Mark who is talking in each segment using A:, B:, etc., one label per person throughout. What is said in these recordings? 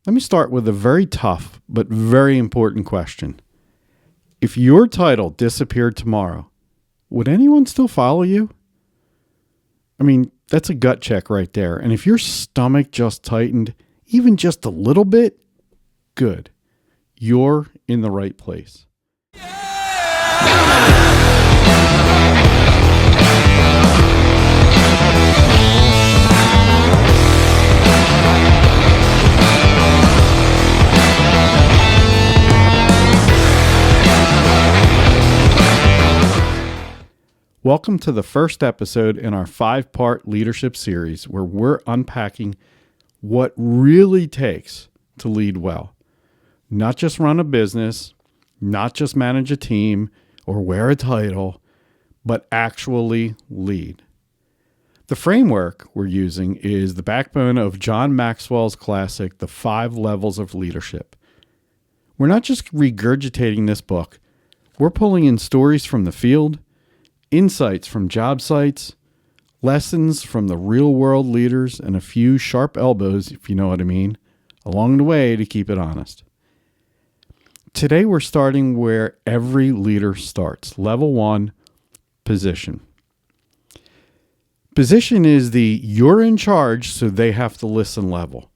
A: Let me start with a very tough but very important question. If your title disappeared tomorrow, would anyone still follow you? I mean, that's a gut check right there. And if your stomach just tightened, even just a little bit, good. You're in the right place. Welcome to the first episode in our 5-part leadership series where we're unpacking what really takes to lead well. Not just run a business, not just manage a team or wear a title, but actually lead. The framework we're using is the backbone of John Maxwell's classic, The 5 Levels of Leadership. We're not just regurgitating this book, we're pulling in stories from the field, insights from job sites, lessons from the real world leaders, and a few sharp elbows, if you know what I mean, along the way to keep it honest. Today we're starting where every leader starts. Level 1, position. Position is the you're in charge, so they have to listen level.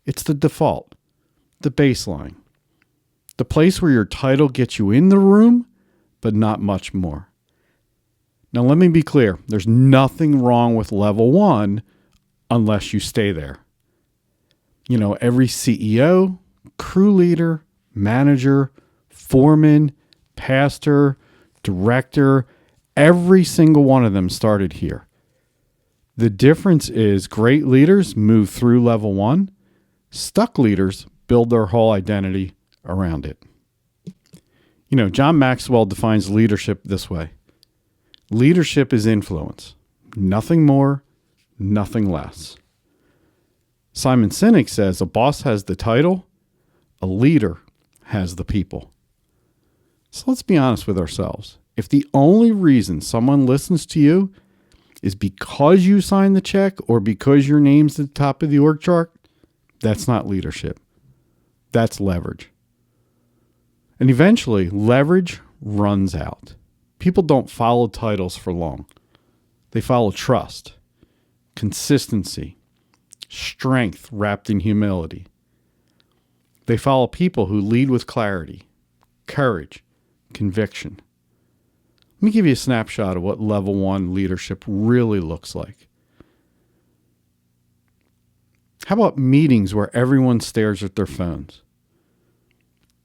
A: It's the default, the baseline, the place where your title gets you in the room, but not much more. Now, let me be clear. There's nothing wrong with level 1 unless you stay there. You know, every CEO, crew leader, manager, foreman, pastor, director, every single one of them started here. The difference is great leaders move through level 1. Stuck leaders build their whole identity around it. You know, John Maxwell defines leadership this way. Leadership is influence. Nothing more, nothing less. Simon Sinek says a boss has the title, a leader has the people. So let's be honest with ourselves. If the only reason someone listens to you is because you signed the check or because your name's at the top of the org chart, that's not leadership. That's leverage. And eventually, leverage runs out. People don't follow titles for long. They follow trust, consistency, strength wrapped in humility. They follow people who lead with clarity, courage, conviction. Let me give you a snapshot of what level 1 leadership really looks like. How about meetings where everyone stares at their phones?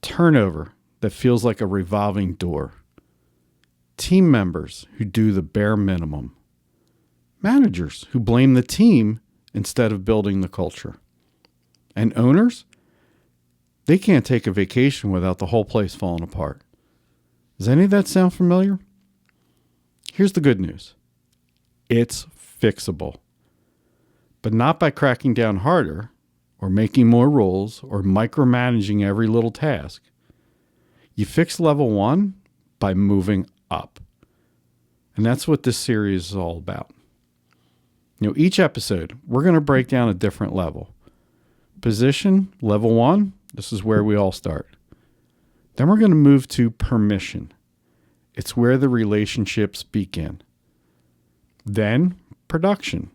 A: Turnover that feels like a revolving door. Team members who do the bare minimum. Managers who blame the team instead of building the culture. And owners, they can't take a vacation without the whole place falling apart. Does any of that sound familiar? Here's the good news. It's fixable. But not by cracking down harder or making more rules or micromanaging every little task. You fix level 1 by moving up. And that's what this series is all about. You know, each episode, we're going to break down a different level. Position, level 1, this is where we all start. Then we're going to move to permission. It's where the relationships begin. Then production.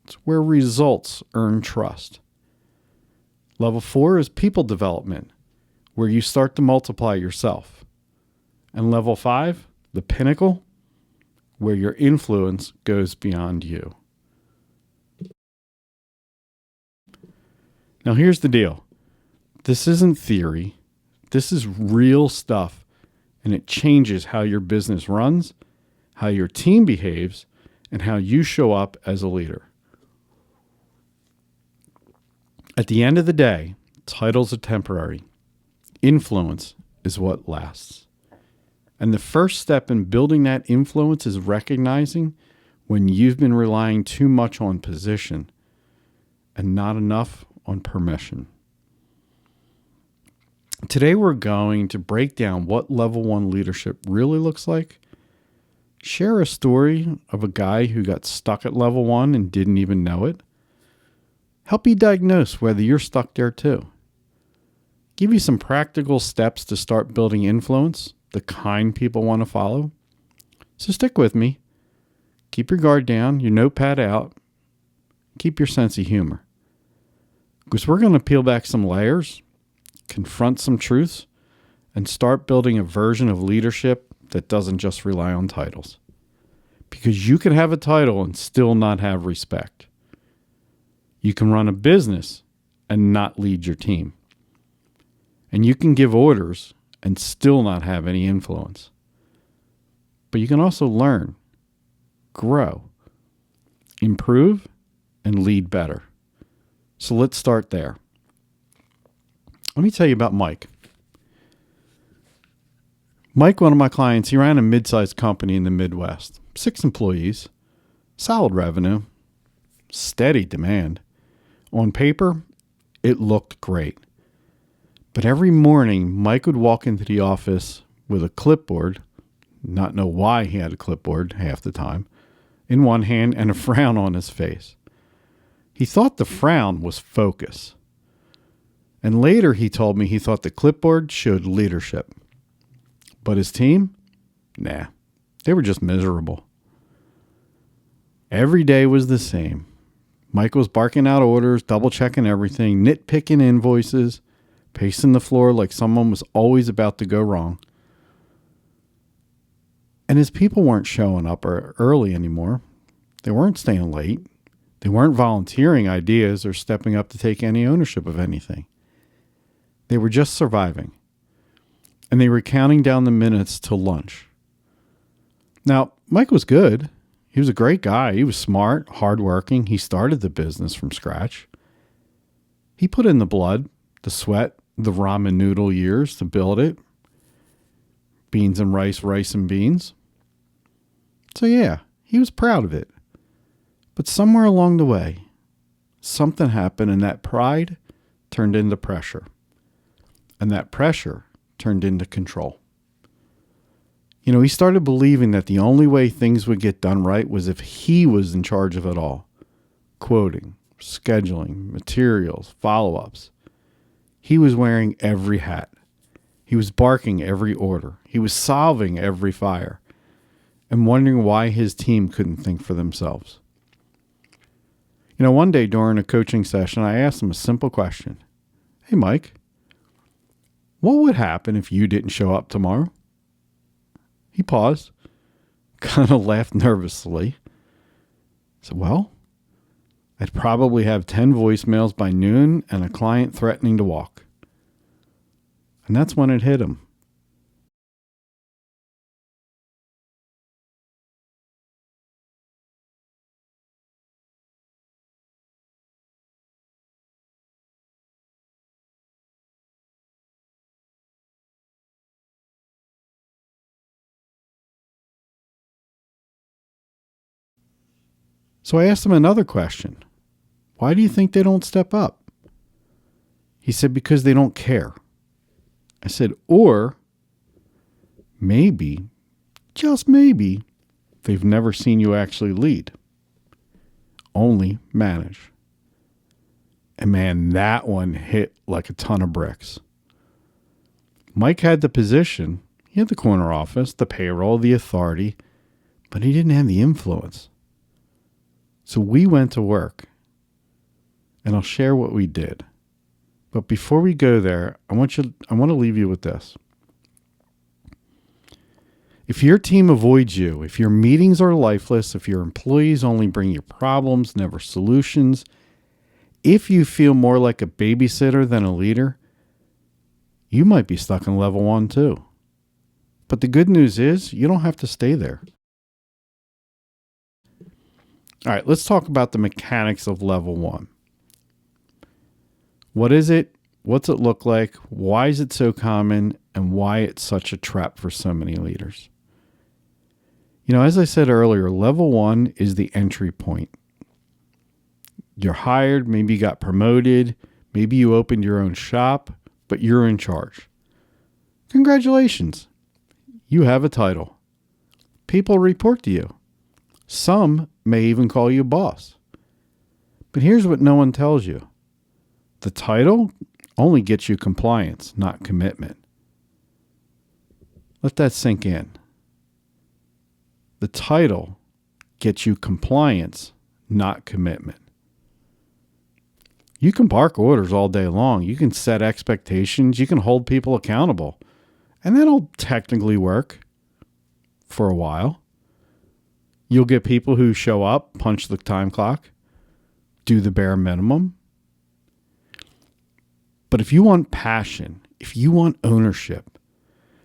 A: It's where results earn trust. Level 4 is people development, where you start to multiply yourself. And level 5, the pinnacle, where your influence goes beyond you. Now here's the deal. This isn't theory. This is real stuff, and it changes how your business runs, how your team behaves, and how you show up as a leader. At the end of the day, titles are temporary. Influence is what lasts. And the first step in building that influence is recognizing when you've been relying too much on position and not enough on permission. Today we're going to break down what level 1 leadership really looks like, share a story of a guy who got stuck at level 1 and didn't even know it, help you diagnose whether you're stuck there too, give you some practical steps to start building influence, the kind people want to follow. So stick with me. Keep your guard down, your notepad out. Keep your sense of humor. Because we're going to peel back some layers, confront some truths, and start building a version of leadership that doesn't just rely on titles. Because you can have a title and still not have respect. You can run a business and not lead your team. And you can give orders and still not have any influence. But you can also learn, grow, improve, and lead better. So let's start there. Let me tell you about Mike. Mike, one of my clients, he ran a mid-sized company in the Midwest. 6 employees, solid revenue, steady demand. On paper, it looked great. But every morning, Mike would walk into the office with a clipboard, not know why he had a clipboard half the time, in one hand and a frown on his face. He thought the frown was focus. And later he told me he thought the clipboard showed leadership. But his team? Nah, they were just miserable. Every day was the same. Mike was barking out orders, double-checking everything, nitpicking invoices, pacing the floor like someone was always about to go wrong. And his people weren't showing up early anymore. They weren't staying late. They weren't volunteering ideas or stepping up to take any ownership of anything. They were just surviving. And they were counting down the minutes till lunch. Now, Mike was good. He was a great guy. He was smart, hardworking. He started the business from scratch. He put in the blood, the sweat, the ramen noodle years to build it. Beans and rice, rice and beans. So yeah, he was proud of it. But somewhere along the way, something happened and that pride turned into pressure. And that pressure turned into control. You know, he started believing that the only way things would get done right was if he was in charge of it all. Quoting, scheduling, materials, follow-ups. He was wearing every hat. He was barking every order. He was solving every fire. And wondering why his team couldn't think for themselves. You know, one day during a coaching session, I asked him a simple question. Hey, Mike, what would happen if you didn't show up tomorrow? He paused, kind of laughed nervously. I said, well, I'd probably have 10 voicemails by noon and a client threatening to walk. And that's when it hit him. So I asked him another question. Why do you think they don't step up? He said, because they don't care. I said, or maybe, just maybe, they've never seen you actually lead. Only manage. And man, that one hit like a ton of bricks. Mike had the position, he had the corner office, the payroll, the authority, but he didn't have the influence. So we went to work, and I'll share what we did. But before we go there, I want to leave you with this. If your team avoids you, if your meetings are lifeless, if your employees only bring you problems, never solutions, if you feel more like a babysitter than a leader, you might be stuck in level 1 too. But the good news is you don't have to stay there. All right, let's talk about the mechanics of level 1. What is it? What's it look like? Why is it so common? And why it's such a trap for so many leaders? You know, as I said earlier, level 1 is the entry point. You're hired, maybe you got promoted, maybe you opened your own shop, but you're in charge. Congratulations. You have a title. People report to you. Some may even call you boss. But here's what no one tells you. The title only gets you compliance, not commitment. Let that sink in. The title gets you compliance, not commitment. You can bark orders all day long. You can set expectations. You can hold people accountable. And that'll technically work for a while. You'll get people who show up, punch the time clock, do the bare minimum. But if you want passion, if you want ownership,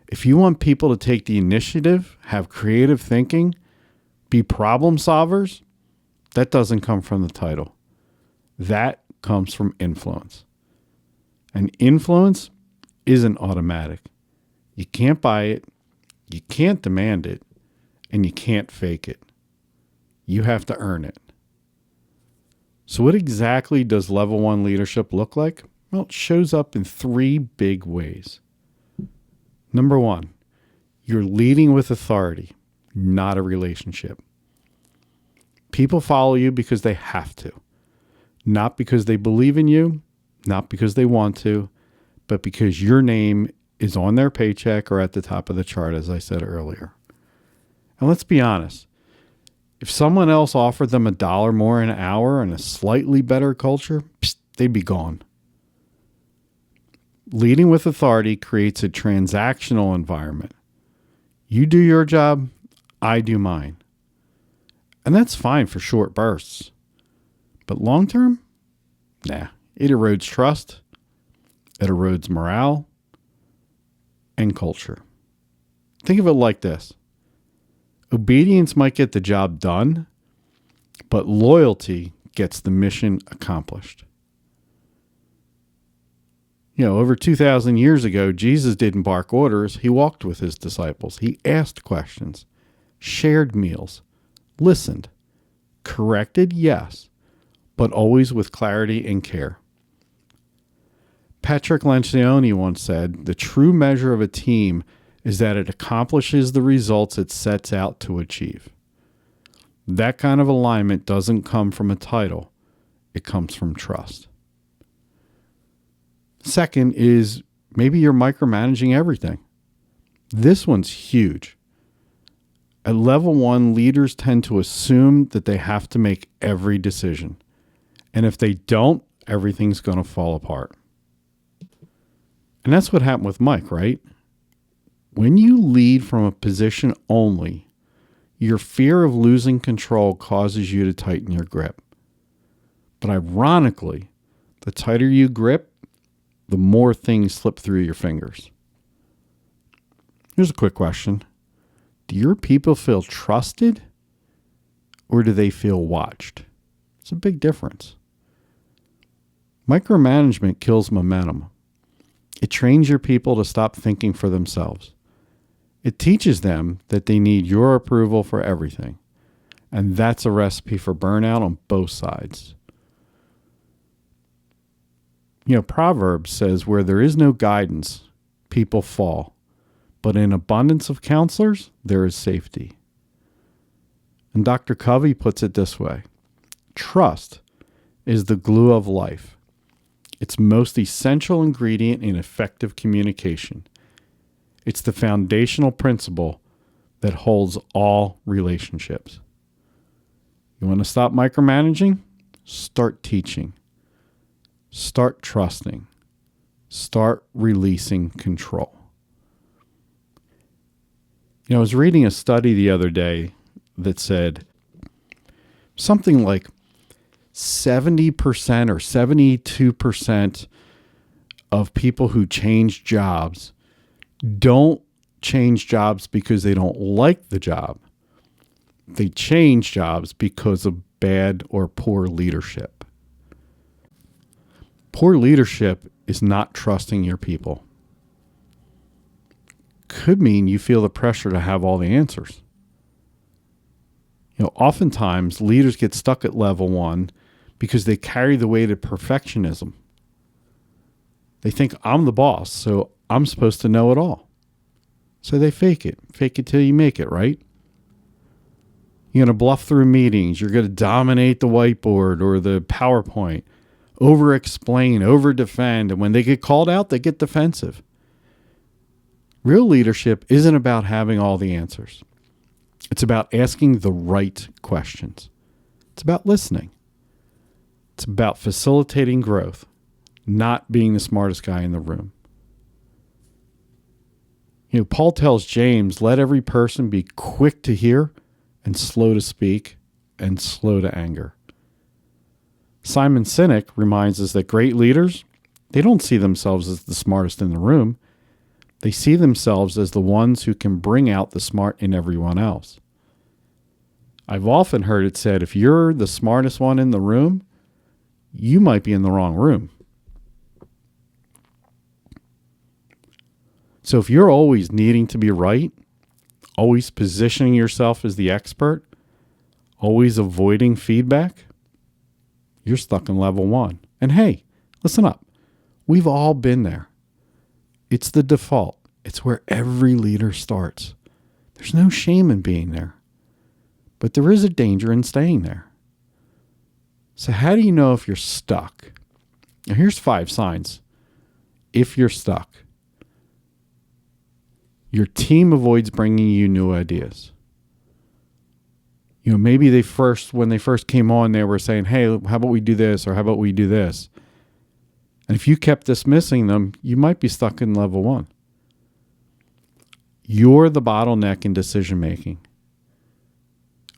A: if you want people to take the initiative, have creative thinking, be problem solvers, that doesn't come from the title. That comes from influence. And influence isn't automatic. You can't buy it, you can't demand it, and you can't fake it. You have to earn it. So what exactly does level 1 leadership look like? Well, it shows up in 3 big ways. Number 1, you're leading with authority, not a relationship. People follow you because they have to, not because they believe in you, not because they want to, but because your name is on their paycheck or at the top of the chart, as I said earlier. And let's be honest. If someone else offered them $1 more an hour and a slightly better culture, they'd be gone. Leading with authority creates a transactional environment. You do your job, I do mine. And that's fine for short bursts. But long term? Nah. It erodes trust, it erodes morale, and culture. Think of it like this. Obedience might get the job done, but loyalty gets the mission accomplished. Over 2,000 years ago, Jesus didn't bark orders. He walked with his disciples. He asked questions, shared meals, listened, corrected, yes, but always with clarity and care. Patrick Lencioni once said, the true measure of a team is that it accomplishes the results it sets out to achieve. That kind of alignment doesn't come from a title. It comes from trust. Second is maybe you're micromanaging everything. This one's huge. At level 1, leaders tend to assume that they have to make every decision. And if they don't, everything's going to fall apart. And that's what happened with Mike, right? When you lead from a position only, your fear of losing control causes you to tighten your grip. But ironically, the tighter you grip, the more things slip through your fingers. Here's a quick question. Do your people feel trusted or do they feel watched? It's a big difference. Micromanagement kills momentum. It trains your people to stop thinking for themselves. It teaches them that they need your approval for everything. And that's a recipe for burnout on both sides. Proverbs says, where there is no guidance, people fall. But in abundance of counselors, there is safety. And Dr. Covey puts it this way. Trust is the glue of life. It's most essential ingredient in effective communication. It's the foundational principle that holds all relationships. You want to stop micromanaging? Start teaching. Start trusting. Start releasing control. I was reading a study the other day that said something like 70% or 72% of people who change jobs don't change jobs because they don't like the job. They change jobs because of bad or poor leadership. Poor leadership is not trusting your people. Could mean you feel the pressure to have all the answers. Oftentimes leaders get stuck at level 1 because they carry the weight of perfectionism. They think I'm the boss, so I'm supposed to know it all. So they fake it till you make it, right? You're going to bluff through meetings. You're going to dominate the whiteboard or the PowerPoint. over explain, over defend. And when they get called out, they get defensive. Real leadership isn't about having all the answers. It's about asking the right questions. It's about listening. It's about facilitating growth, not being the smartest guy in the room. Paul tells James, let every person be quick to hear and slow to speak and slow to anger. Simon Sinek reminds us that great leaders, they don't see themselves as the smartest in the room. They see themselves as the ones who can bring out the smart in everyone else. I've often heard it said, if you're the smartest one in the room, you might be in the wrong room. So if you're always needing to be right, always positioning yourself as the expert, always avoiding feedback, you're stuck in level 1. And hey, listen up. We've all been there. It's the default. It's where every leader starts. There's no shame in being there. But there is a danger in staying there. So how do you know if you're stuck? Now here's 5 signs. If you're stuck. Your team avoids bringing you new ideas. Maybe when they first came on, they were saying, hey, how about we do this? Or how about we do this? And if you kept dismissing them, you might be stuck in level 1. You're the bottleneck in decision making.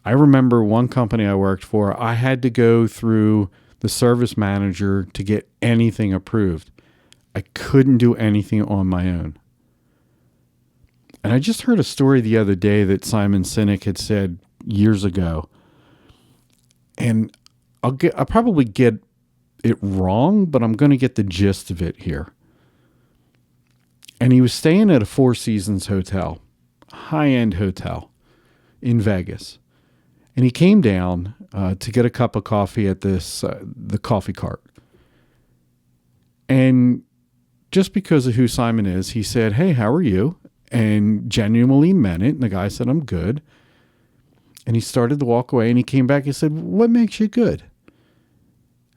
A: I remember one company I worked for, I had to go through the service manager to get anything approved. I couldn't do anything on my own. And I just heard a story the other day that Simon Sinek had said years ago. And I'll probably get it wrong, but I'm going to get the gist of it here. And he was staying at a Four Seasons hotel, a high-end hotel in Vegas. And he came down to get a cup of coffee at the coffee cart. And just because of who Simon is, he said, hey, how are you? And genuinely meant it. And the guy said, I'm good. And he started to walk away and he came back and said, what makes you good?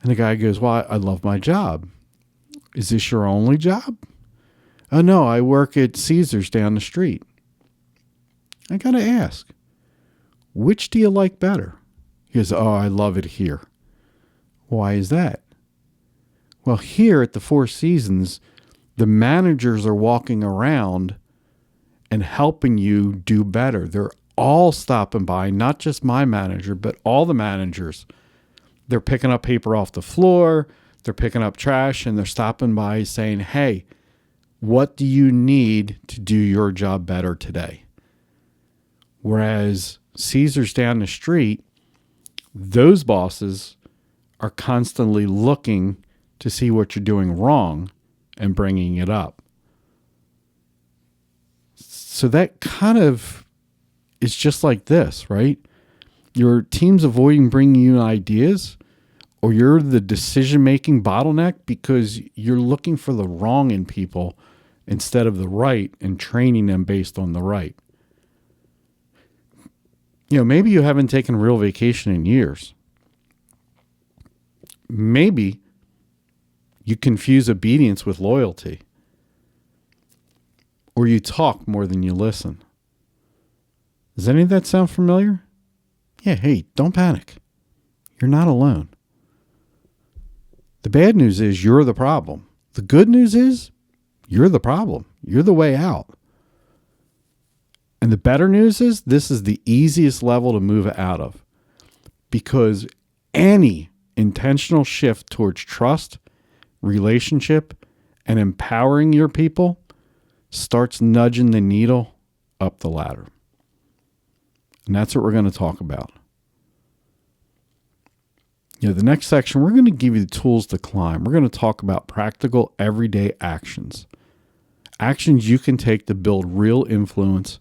A: And the guy goes, well, I love my job. Is this your only job? Oh, no, I work at Caesars down the street. I got to ask, which do you like better? He goes, oh, I love it here. Why is that? Well, here at the Four Seasons, the managers are walking around and helping you do better. They're all stopping by, not just my manager, but all the managers. They're picking up paper off the floor, they're picking up trash, and they're stopping by saying, hey, what do you need to do your job better today? Whereas Caesars down the street, those bosses are constantly looking to see what you're doing wrong and bringing it up. So that kind of is just like this, right? Your team's avoiding bringing you ideas, or you're the decision-making bottleneck because you're looking for the wrong in people instead of the right and training them based on the right. Maybe you haven't taken a real vacation in years. Maybe you confuse obedience with loyalty. Or you talk more than you listen. Does any of that sound familiar? Yeah, hey, don't panic. You're not alone. The bad news is you're the problem. The good news is you're the problem. You're the way out. And the better news is this is the easiest level to move out of, because any intentional shift towards trust, relationship, and empowering your people starts nudging the needle up the ladder. And that's what we're going to talk about. The next section, we're going to give you the tools to climb. We're going to talk about practical everyday actions. Actions you can take to build real influence,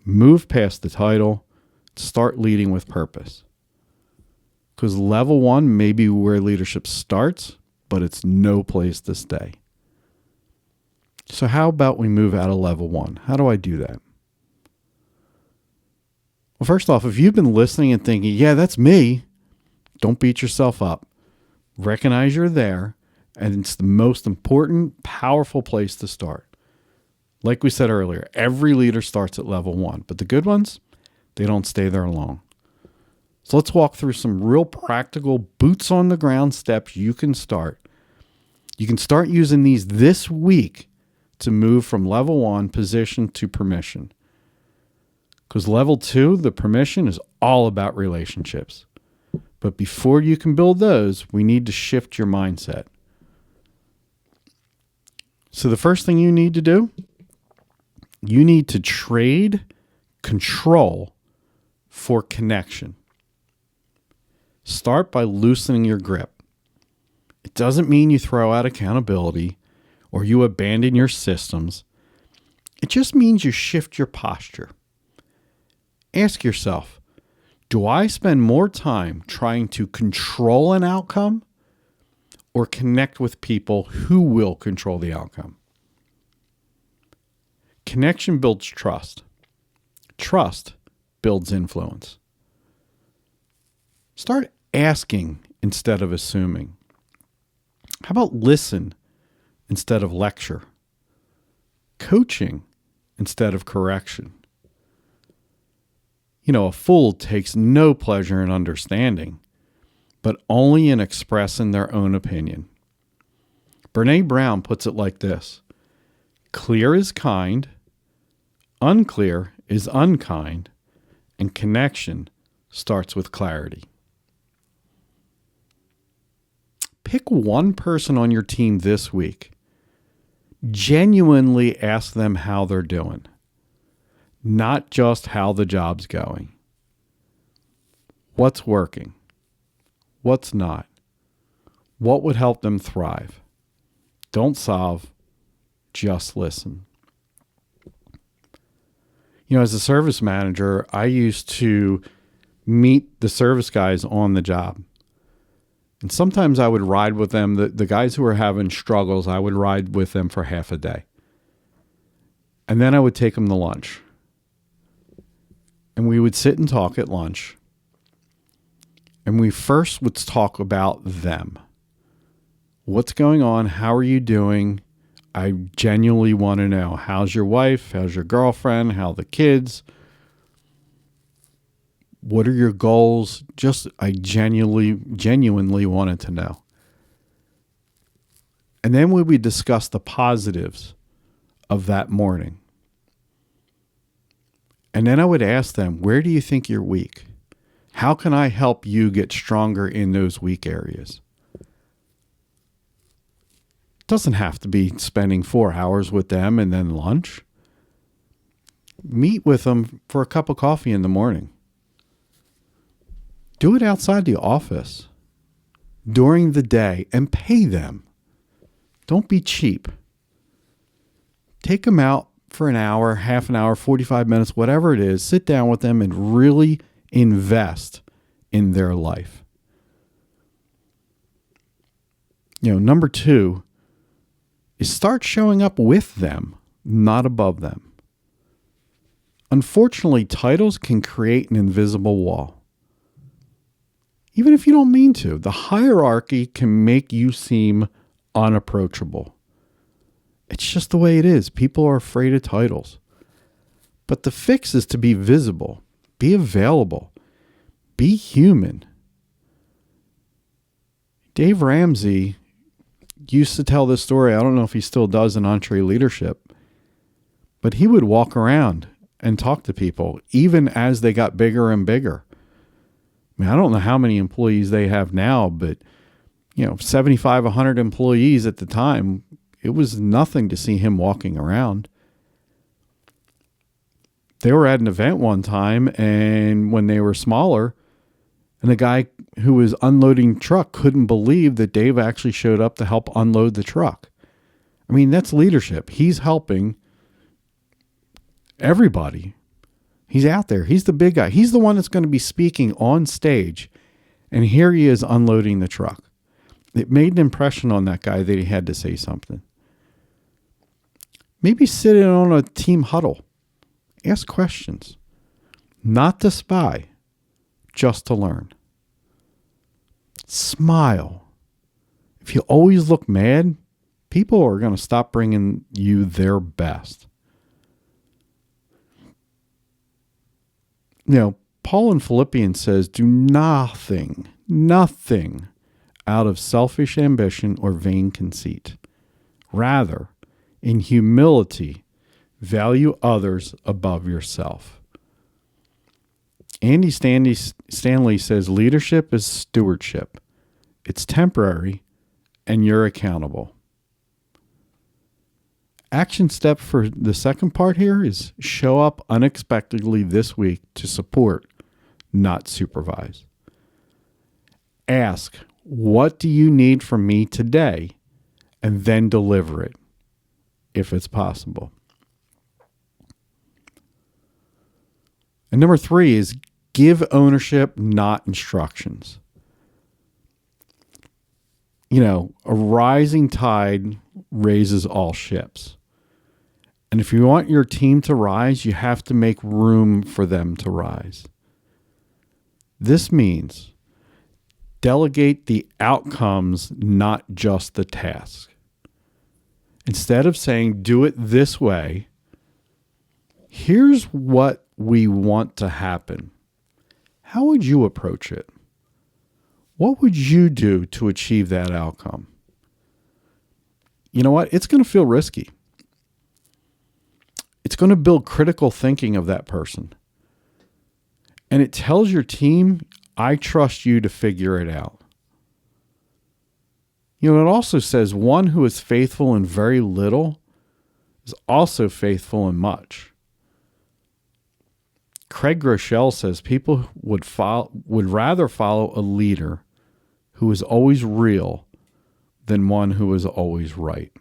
A: move past the title, start leading with purpose. Because level 1 may be where leadership starts, but it's no place to stay. So how about we move out of level 1? How do I do that? Well, first off, if you've been listening and thinking, yeah, that's me, don't beat yourself up. Recognize you're there, and it's the most important, powerful place to start. Like we said earlier, every leader starts at level 1, but the good ones, they don't stay there long. So let's walk through some real practical boots on the ground steps you can start. You can start using these this week to move from level 1 position to permission. Because level 2, the permission, is all about relationships. But before you can build those, we need to shift your mindset. So the first thing you need to do, you need to trade control for connection. Start by loosening your grip. It doesn't mean you throw out accountability or you abandon your systems. It just means you shift your posture. Ask yourself, do I spend more time trying to control an outcome or connect with people who will control the outcome? Connection builds trust. Trust builds influence. Start asking instead of assuming. How about listen instead of lecture? Coaching instead of correction. A fool takes no pleasure in understanding, but only in expressing their own opinion. Brené Brown puts it like this: clear is kind, unclear is unkind, and connection starts with clarity. Pick one person on your team this week. Genuinely ask them how they're doing, not just how the job's going. What's working? What's not? What would help them thrive? Don't solve, just listen. As a service manager, I used to meet the service guys on the job. And sometimes I would ride with them. The guys who were having struggles, I would ride with them for half a day. And then I would take them to lunch. And we would sit and talk at lunch. And we first would talk about them. What's going on? How are you doing? I genuinely want to know. How's your wife? How's your girlfriend? How are the kids? What are your goals? I genuinely wanted to know. And then we would discuss the positives of that morning. And then I would ask them, where do you think you're weak? How can I help you get stronger in those weak areas? It doesn't have to be spending 4 hours with them and then lunch. Meet with them for a cup of coffee in the morning. Do it outside the office during the day and pay them. Don't be cheap. Take them out for an hour, half an hour, 45 minutes, whatever it is. Sit down with them and really invest in their life. Number 2 is start showing up with them, not above them. Unfortunately, titles can create an invisible wall. Even if you don't mean to, the hierarchy can make you seem unapproachable. It's just the way it is. People are afraid of titles. But the fix is to be visible, be available, be human. Dave Ramsey used to tell this story. I don't know if he still does in EntreLeadership, but he would walk around and talk to people even as they got bigger and bigger. I don't know how many employees they have now, but 75, 100 employees at the time, it was nothing to see him walking around. They were at an event one time, and when they were smaller, and the guy who was unloading the truck couldn't believe that Dave actually showed up to help unload the truck. That's leadership. He's helping everybody. He's out there. He's the big guy. He's the one that's going to be speaking on stage. And here he is unloading the truck. It made an impression on that guy that he had to say something. Maybe sit in on a team huddle. Ask questions. Not to spy, just to learn. Smile. If you always look mad, people are going to stop bringing you their best. Paul in Philippians says, do nothing out of selfish ambition or vain conceit. Rather, in humility, value others above yourself. Andy Stanley says, leadership is stewardship. It's temporary, and you're accountable. Action step for the second part here is show up unexpectedly this week to support, not supervise. Ask, what do you need from me today? And then deliver it, if it's possible. And number 3 is give ownership, not instructions. A rising tide raises all ships. And if you want your team to rise, you have to make room for them to rise. This means delegate the outcomes, not just the task. Instead of saying, do it this way, here's what we want to happen. How would you approach it? What would you do to achieve that outcome? You know what? It's going to feel risky. It's going to build critical thinking of that person. And it tells your team, I trust you to figure it out. It also says one who is faithful in very little is also faithful in much. Craig Groeschel says people would rather follow a leader who is always real than one who is always right.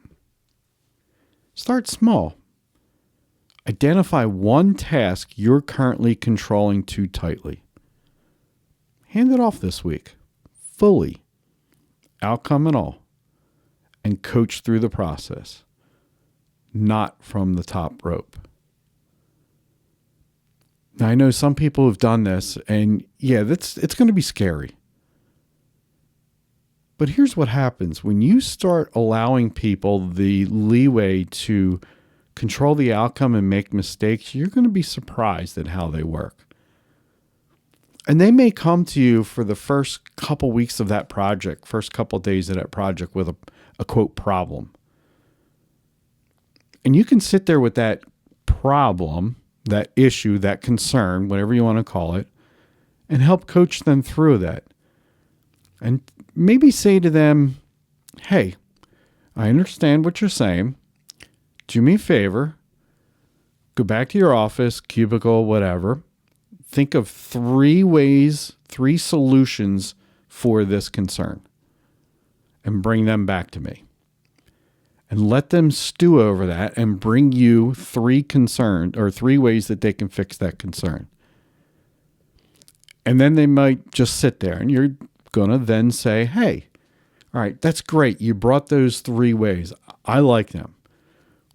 A: Start small. Identify one task you're currently controlling too tightly. Hand it off this week, fully, outcome and all, and coach through the process, not from the top rope. Now, I know some people have done this, and it's going to be scary. But here's what happens. When you start allowing people the leeway to control the outcome and make mistakes, you're going to be surprised at how they work. And they may come to you for the first couple weeks of that project, first couple days of that project with a quote problem. And you can sit there with that problem, that issue, that concern, whatever you want to call it, and help coach them through that. And maybe say to them, hey, I understand what you're saying. Do me a favor. Go back to your office, cubicle, whatever. Think of 3 solutions for this concern and bring them back to me. And let them stew over that and bring you 3 ways that they can fix that concern. And then they might just sit there and you're going to then say, hey, all right, that's great. You brought those 3 ways. I like them.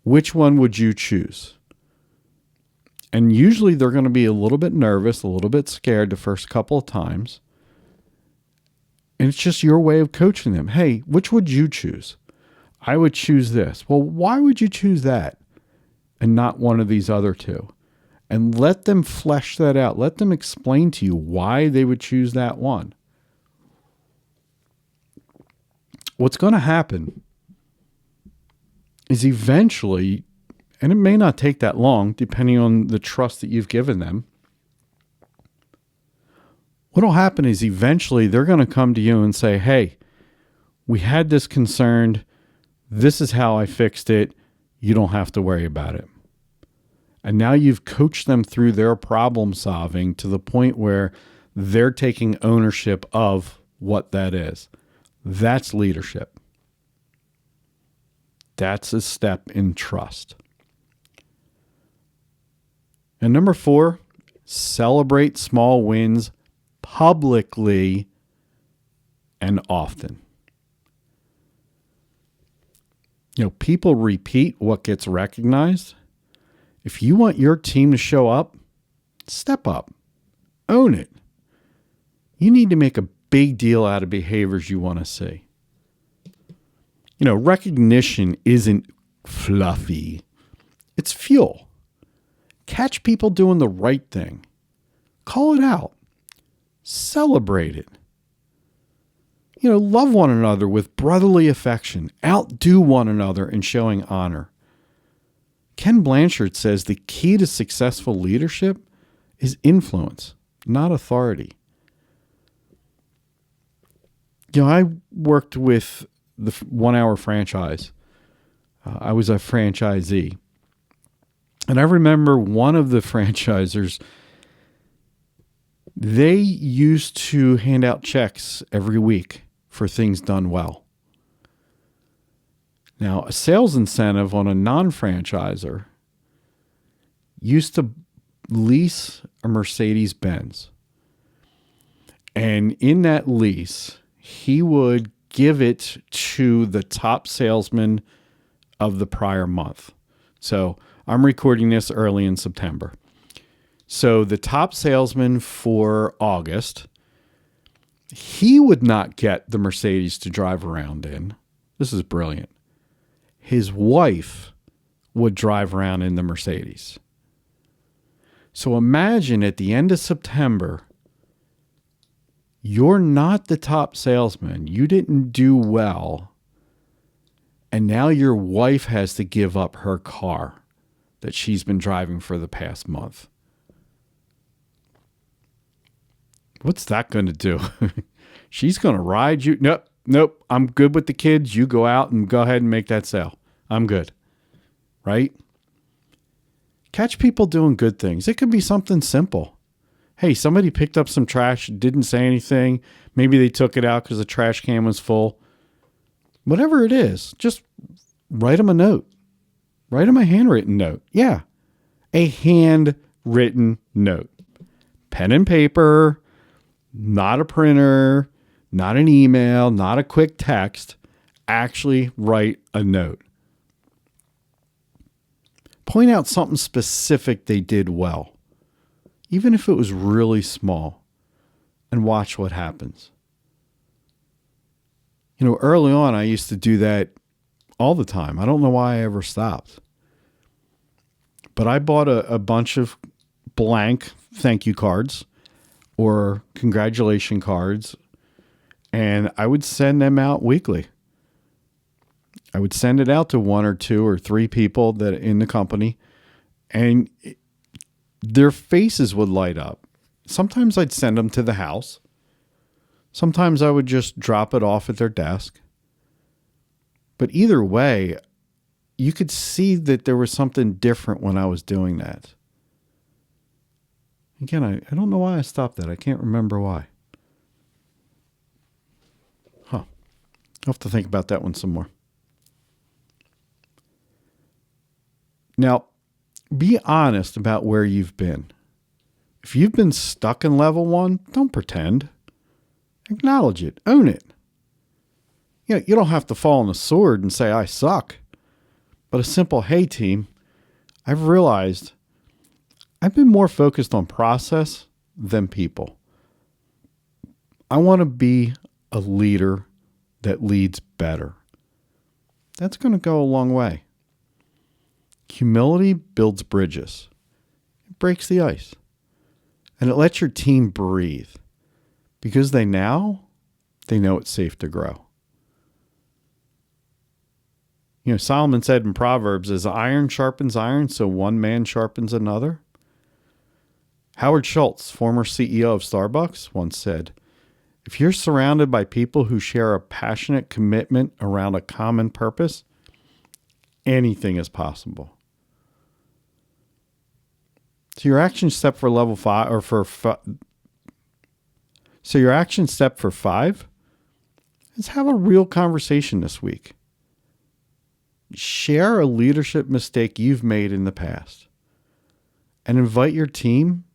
A: Which one would you choose? And usually they're going to be a little bit nervous, a little bit scared the first couple of times. And it's just your way of coaching them. Hey, which would you choose? I would choose this. Well, why would you choose that and not one of these other 2? And let them flesh that out. Let them explain to you why they would choose that one. What's going to happen is eventually, and it may not take that long, depending on the trust that you've given them, what will happen is eventually they're going to come to you and say, hey, we had this concern. This is how I fixed it. You don't have to worry about it. And now you've coached them through their problem solving to the point where they're taking ownership of what that is. That's leadership. That's a step in trust. And number 4, celebrate small wins publicly and often. People repeat what gets recognized. If you want your team to show up, step up. Own it. You need to make a big deal out of behaviors you want to see. Recognition isn't fluffy. It's fuel. Catch people doing the right thing. Call it out. Celebrate it. Love one another with brotherly affection. Outdo one another in showing honor. Ken Blanchard says the key to successful leadership is influence, not authority. I worked with the 1 Hour franchise. I was a franchisee. And I remember one of the franchisors, they used to hand out checks every week for things done well. Now, a sales incentive on a non-franchisor used to lease a Mercedes-Benz. And in that lease, he would give it to the top salesman of the prior month. So I'm recording this early in September. So the top salesman for August, he would not get the Mercedes to drive around in. This is brilliant. His wife would drive around in the Mercedes. So imagine at the end of September, you're not the top salesman. You didn't do well. And now your wife has to give up her car that she's been driving for the past month. What's that going to do? She's going to ride you. Nope. I'm good with the kids. You go out and go ahead and make that sale. I'm good. Right? Catch people doing good things. It could be something simple. Hey, somebody picked up some trash, didn't say anything. Maybe they took it out because the trash can was full. Whatever it is, just write them a note. Write them a handwritten note. Yeah, a handwritten note. Pen and paper, not a printer, not an email, not a quick text. Actually write a note. Point out something specific they did well, even if it was really small, and watch what happens. Early on, I used to do that all the time. I don't know why I ever stopped. But I bought a bunch of blank thank you cards or congratulation cards, and I would send them out weekly. I would send it out to 1 or 2 or 3 people that in the company, and their faces would light up. Sometimes I'd send them to the house. Sometimes I would just drop it off at their desk. But either way, you could see that there was something different when I was doing that. Again, I don't know why I stopped that. I can't remember why. I'll have to think about that one some more. Now, be honest about where you've been. If you've been stuck in level 1, don't pretend. Acknowledge it. Own it. You don't have to fall on the sword and say, I suck. But a simple, hey team, I've realized I've been more focused on process than people. I want to be a leader that leads better. That's going to go a long way. Humility builds bridges. It breaks the ice. And it lets your team breathe. Because they know it's safe to grow. Solomon said in Proverbs, as iron sharpens iron, so one man sharpens another. Howard Schultz, former CEO of Starbucks, once said, if you're surrounded by people who share a passionate commitment around a common purpose, anything is possible. So your action step for level 5 or So your action step for 5 is have a real conversation this week. Share a leadership mistake you've made in the past and invite your team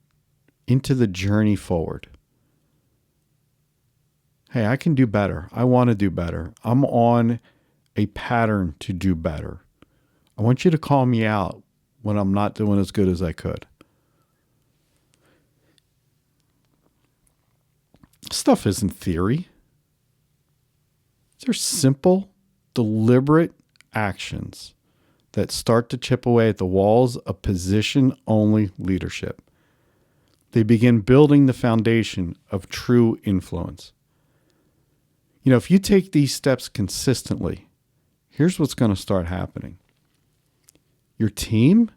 A: into the journey forward. Hey, I can do better. I want to do better. I'm on a pattern to do better. I want you to call me out when I'm not doing as good as I could. Stuff isn't theory. They're simple, deliberate actions that start to chip away at the walls of position-only leadership. They begin building the foundation of true influence. If you take these steps consistently, here's what's going to start happening. Your team,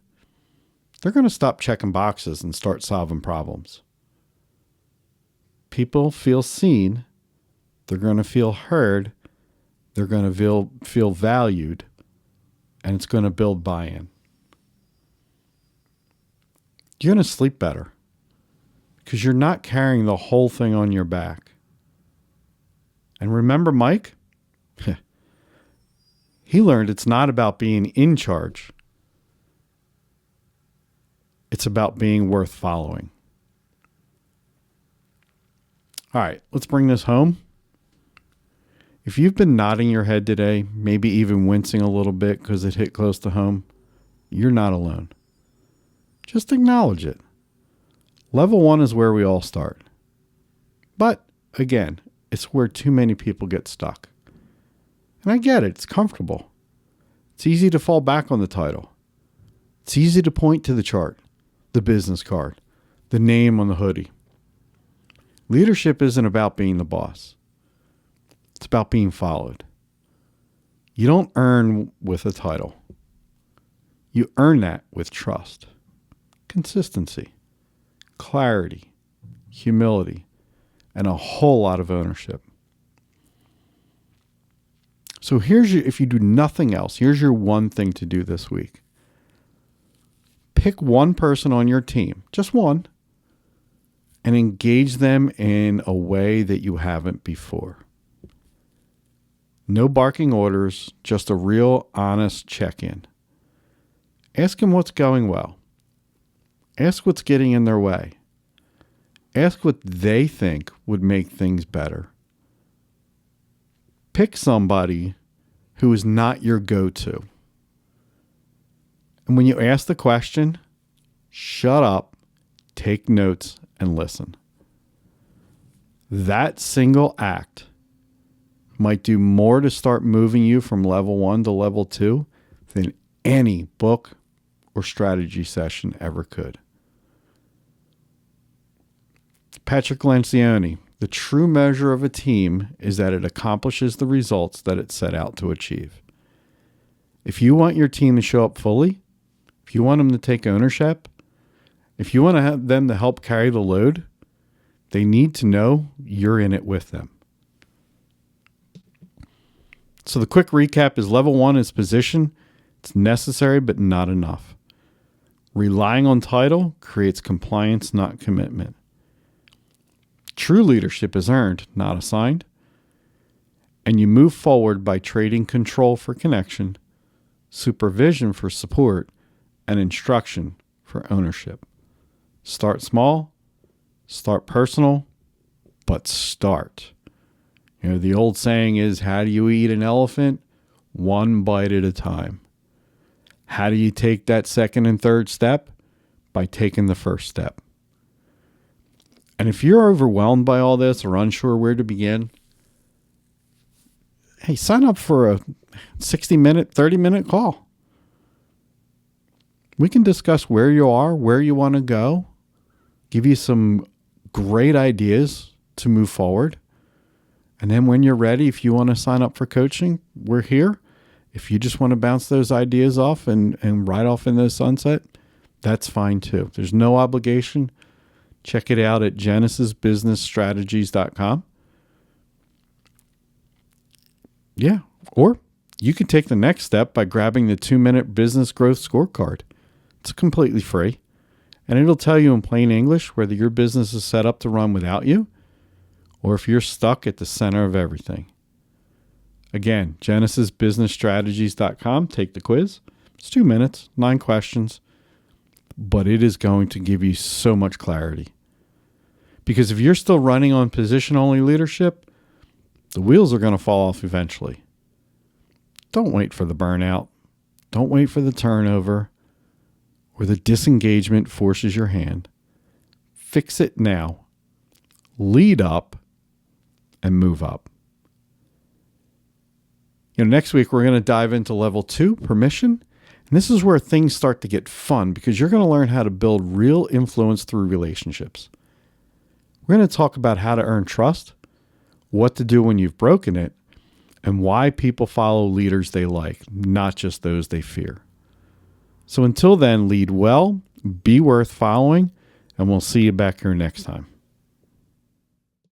A: they're going to stop checking boxes and start solving problems. People feel seen. They're going to feel heard. They're going to feel valued. And it's going to build buy-in. You're going to sleep better because you're not carrying the whole thing on your back. And remember Mike? He learned it's not about being in charge. It's about being worth following. All right, let's bring this home. If you've been nodding your head today, maybe even wincing a little bit because it hit close to home, you're not alone. Just acknowledge it. Level 1 is where we all start. But, again, it's where too many people get stuck. And I get it. It's comfortable. It's easy to fall back on the title. It's easy to point to the chart, the business card, the name on the hoodie. Leadership isn't about being the boss. It's about being followed. You don't earn with a title. You earn that with trust, consistency, clarity, humility, and a whole lot of ownership. So if you do nothing else, here's your one thing to do this week. Pick one person on your team, just one, and engage them in a way that you haven't before. No barking orders, just a real honest check-in. Ask them what's going well. Ask what's getting in their way. Ask what they think would make things better. Pick somebody who is not your go-to. And when you ask the question, shut up, take notes, and listen. That single act might do more to start moving you from level 1 to level 2 than any book or strategy session ever could. Patrick Lencioni, the true measure of a team is that it accomplishes the results that it set out to achieve. If you want your team to show up fully, if you want them to take ownership, if you want to have them to help carry the load, they need to know you're in it with them. So the quick recap is level 1 is position. It's necessary, but not enough. Relying on title creates compliance, not commitment. True leadership is earned, not assigned. And you move forward by trading control for connection, supervision for support, and instruction for ownership. Start small, start personal, but start. The old saying is, how do you eat an elephant? One bite at a time. How do you take that second and third step? By taking the first step. And if you're overwhelmed by all this or unsure where to begin, hey, sign up for a 60-minute, 30-minute call. We can discuss where you are, where you want to go, give you some great ideas to move forward. And then when you're ready, if you want to sign up for coaching, we're here. If you just want to bounce those ideas off and ride off in the sunset, that's fine too. There's no obligation. Check it out at genesisbusinessstrategies.com. Yeah. Or you can take the next step by grabbing the 2-minute business growth scorecard. It's completely free. And it'll tell you in plain English whether your business is set up to run without you or if you're stuck at the center of everything. Again, genesisbusinessstrategies.com. Take the quiz. It's 2 minutes, 9 questions, but it is going to give you so much clarity. Because if you're still running on position-only leadership, the wheels are going to fall off eventually. Don't wait for the burnout. Don't wait for the turnover or the disengagement forces your hand. Fix it now. Lead up and move up. Next week we're going to dive into level 2, permission. And this is where things start to get fun because you're going to learn how to build real influence through relationships. We're going to talk about how to earn trust, what to do when you've broken it, and why people follow leaders they like, not just those they fear. So until then, lead well, be worth following, and we'll see you back here next time.